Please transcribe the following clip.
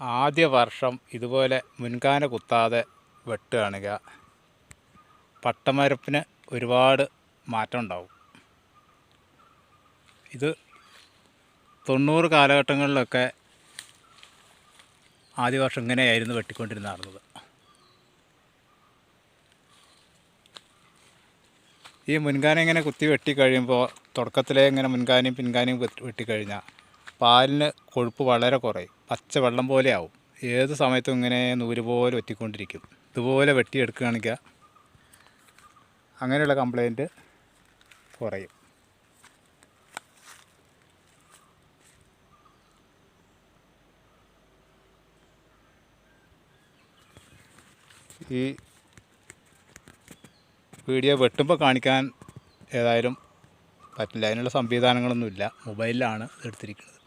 ആദ്യ വർഷം ഇതുപോലെ മുൻകാന കുത്താതെ വെട്ടുകയാണെങ്കിൽ പട്ടമരപ്പിന് ഒരുപാട് മാറ്റം ഉണ്ടാവും. ഇത് 90 കാലഘട്ടങ്ങളിലൊക്കെ ആദ്യ വർഷം ഇങ്ങനെയായിരുന്നു വെട്ടിക്കൊണ്ടിരുന്നത്. ഈ മുൻകാന ഇങ്ങനെ കുത്തി വെട്ടിക്കഴിയുമ്പോൾ തുടക്കത്തിലേ ഇങ്ങനെ മുൻകാനയും പിൻകാനയും വെട്ടിക്കഴിഞ്ഞാൽ പാലിന് കൊഴുപ്പ് വളരെ കുറയും, പച്ച വെള്ളം പോലെ ആവും. ഏത് സമയത്തും ഇങ്ങനെ നൂല് പോലെ വറ്റിക്കൊണ്ടിരിക്കും. ഇതുപോലെ വെട്ടിയെടുക്കുകയാണെങ്കിൽ അങ്ങനെയുള്ള കംപ്ലൈൻറ്റ് കുറയും. ഈ വീഡിയോ വെട്ടുമ്പോൾ കാണിക്കാൻ ഏതായാലും പറ്റില്ല, അതിനുള്ള സംവിധാനങ്ങളൊന്നുമില്ല. മൊബൈലിലാണ് എടുത്തിരിക്കുന്നത്.